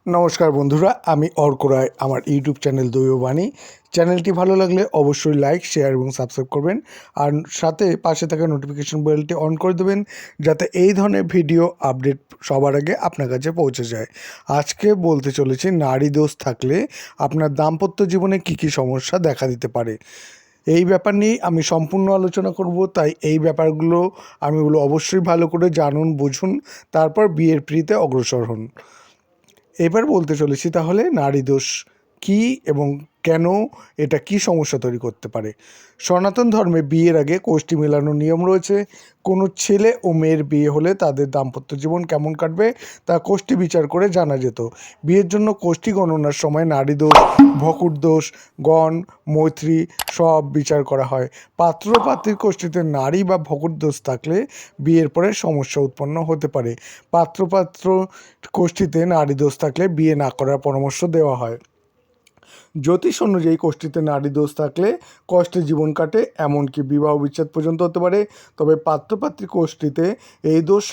নমস্কার বন্ধুরা, আমি অর্ক রায়। আমার ইউটিউব চ্যানেল দৈববাণী চ্যানেলটি ভালো লাগলে অবশ্যই লাইক, শেয়ার এবং সাবস্ক্রাইব করবেন। আর সাথে পাশে থাকা নোটিফিকেশন বেলটি অন করে দেবেন, যাতে এই ধরনের ভিডিও আপডেট সবার আগে আপনার কাছে পৌঁছে যায়। আজকে বলতে চলেছি, নারী দোষ থাকলে আপনার দাম্পত্য জীবনে কী কী সমস্যা দেখা দিতে পারে। এই ব্যাপার নিয়েই আমি সম্পূর্ণ আলোচনা করব, তাই এই ব্যাপারগুলো আমি বলবো অবশ্যই ভালো করে জানুন, বুঝুন, তারপর বিয়ের পিঁড়িতে অগ্রসর হন। এবার বলতে চলেছি তাহলে নারী দোষ কী এবং কেন, এটা কি সমস্যা তৈরি করতে পারে। সনাতন ধর্মে বিয়ের আগে কোষ্ঠী মেলানোর নিয়ম রয়েছে। কোনো ছেলে ও মেয়ের বিয়ে হলে তাদের দাম্পত্য জীবন কেমন কাটবে তা কোষ্ঠী বিচার করে জানা যেত। বিয়ের জন্য কোষ্ঠী গণনার সময় নারী দোষ, ভকুর দোষ, গণ, মৈত্রী সব বিচার করা হয়। পাত্র পাত্রীর কোষ্ঠীতে নারী বা ভকুর দোষ থাকলে বিয়ের পরে সমস্যা উৎপন্ন হতে পারে। পাত্র কোষ্ঠীতে নারী দোষ থাকলে বিয়ে না করার পরামর্শ দেওয়া হয়। জ্যোতিষ অনুযায়ী কোষ্ঠীতে নারী দোষ থাকলে কষ্টে জীবন কাটে, এমনকি বিবাহ বিচ্ছেদ পর্যন্ত হতে পারে। তবে পাত্রপাত্রী কোষ্ঠীতে এই দোষ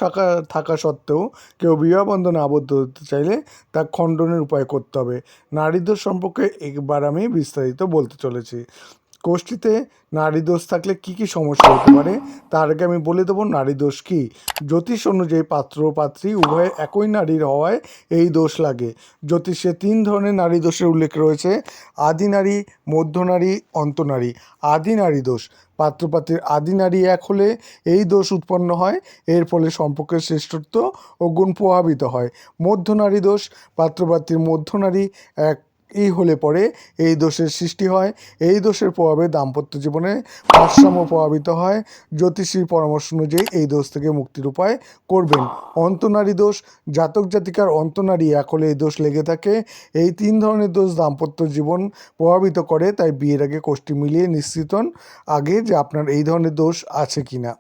থাকা সত্ত্বেও কেউ বিবাহ বন্ধনে আবদ্ধ হতে চাইলে তা খণ্ডনের উপায় করতে হবে। নারী দোষ সম্পর্কে একবার আমি বিস্তারিত বলতে চলেছি। কোষ্ঠীতে নারী দোষ থাকলে কী কী সমস্যা হতে পারে তার আগে আমি বলে দেবো নারী দোষ কী। জ্যোতিষ অনুযায়ী পাত্র ও পাত্রী উভয়ে একই নারীর হওয়ায় এই দোষ লাগে। জ্যোতিষে 3 ধরনের নারী দোষের উল্লেখ রয়েছে: আদি নারী, মধ্য নারী, অন্তনারী। আদি নারী দোষ: পাত্রপাত্রীর আদি নারী এক হলে এই দোষ উৎপন্ন হয়। এর ফলে সম্পর্কের শ্রেষ্ঠত্ব ও গুণ প্রভাবিত হয়। মধ্য নারী দোষ: পাত্রপাত্রীর মধ্য নারী এক হলে পরে এই দোষের সৃষ্টি হয়। এই দোষের প্রভাবে দাম্পত্য জীবনে ভারসাম্য প্রভাবিত হয়। জ্যোতিষীর পরামর্শ অনুযায়ী এই দোষ থেকে মুক্তির উপায় করবেন। অন্তনারী দোষ: জাতক জাতিকার অন্তনারী এক হলে এই দোষ লেগে থাকে। এই 3 ধরনের দোষ দাম্পত্য জীবন প্রভাবিত করে, তাই বিয়ের আগে কোষ্ঠী মিলিয়ে নিশ্চিত হন আগে যে আপনার এই ধরনের দোষ আছে কিনা।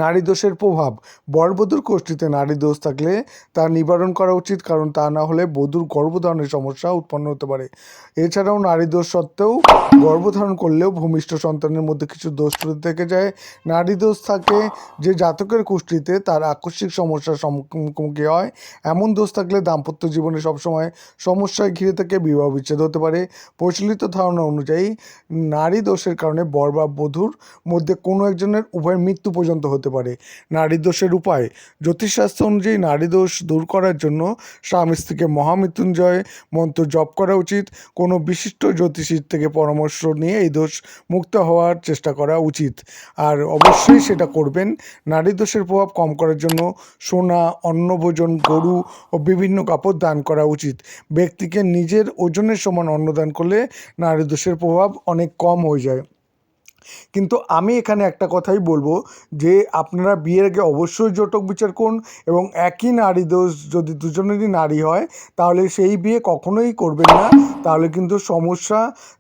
নারী দোষের প্রভাব: বরবধূর কোষ্ঠীতে নারী দোষ থাকলে তা নিবারণ করা উচিত, কারণ তা না হলে বধূর গর্ভধারণের সমস্যা উৎপন্ন হতে পারে। এছাড়াও নারী দোষ সত্ত্বেও গর্ভধারণ করলেও ভূমিষ্ঠ সন্তানের মধ্যে কিছু দোষ থেকে যায়। নারী দোষ থাকে যে জাতকের কোষ্ঠীতে তার আকস্মিক সমস্যার মুখোমুখি হয়। এমন দোষ থাকলে দাম্পত্য জীবনে সবসময় সমস্যায় ঘিরে থেকে বিবাহ বিচ্ছেদ হতে পারে। প্রচলিত ধারণা অনুযায়ী নারী দোষের কারণে বর বা বধূর মধ্যে কোনো একজনের উভয়ের মৃত্যু পর্যন্ত হতে পারে। নারী দোষের উপায়: জ্যোতিষশাস্ত্র অনুযায়ী নারী দোষ দূর করার জন্য স্বামী স্ত্রীকে মহামৃত্যুঞ্জয় মন্ত্র জপ করা উচিত। কোনো বিশিষ্ট জ্যোতিষীর থেকে পরামর্শ নিয়ে এই দোষ মুক্ত হওয়ার চেষ্টা করা উচিত, আর অবশ্যই সেটা করবেন। নারী দোষের প্রভাব কম করার জন্য সোনা, অন্নভোজন, গরু ও বিভিন্ন কাপড় দান করা উচিত। ব্যক্তিকে নিজের ওজনের সমান অন্ন দান করলে নারী দোষের প্রভাব অনেক কম হয়ে যায়। কিন্তু আমি এখানে একটা কথাই বলবো যে আপনারা বিয়ের আগে অবশ্যই জটক বিচার করুন, এবং একই নারী দোষ যদি দুজনেরই নারী হয় তাহলে সেই বিয়ে কখনোই করবেন না। তাহলে কিন্তু সমস্যা,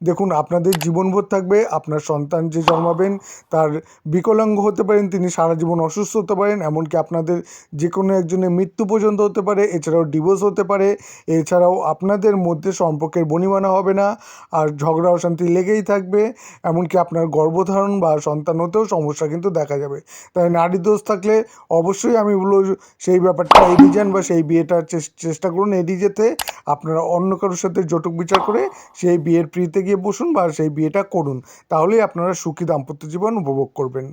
দেখুন, আপনাদের জীবনভর থাকবে। আপনার সন্তান যে জন্মাবেন তার বিকলাঙ্গ হতে পারেন, তিনি সারা জীবন অসুস্থ হতে পারেন, এমনকি আপনাদের যে কোনো একজনের মৃত্যু পর্যন্ত হতে পারে। এছাড়াও ডিভোর্স হতে পারে। এছাড়াও আপনাদের মধ্যে সম্পর্কের বনিবনা হবে না, আর ঝগড়া অশান্তি লেগেই থাকবে। এমনকি আপনার গর্ভধারণ বা সন্তান হতেও সমস্যা কিন্তু দেখা যাবে। তাই নারী দোষ থাকলে অবশ্যই আমি বলবো সেই ব্যাপারটা এড়িয়ে যান, বা সেই বিয়েটার চেষ্টা করুন এড়িয়ে যেতে। আপনারা অন্য কারোর সাথে জটক বিচার করে সেই বিয়ের পিঁড়িতে গিয়ে বসুন বা সেই বিয়েটা করুন, তাহলেই আপনারা সুখী দাম্পত্য জীবন উপভোগ করবেন।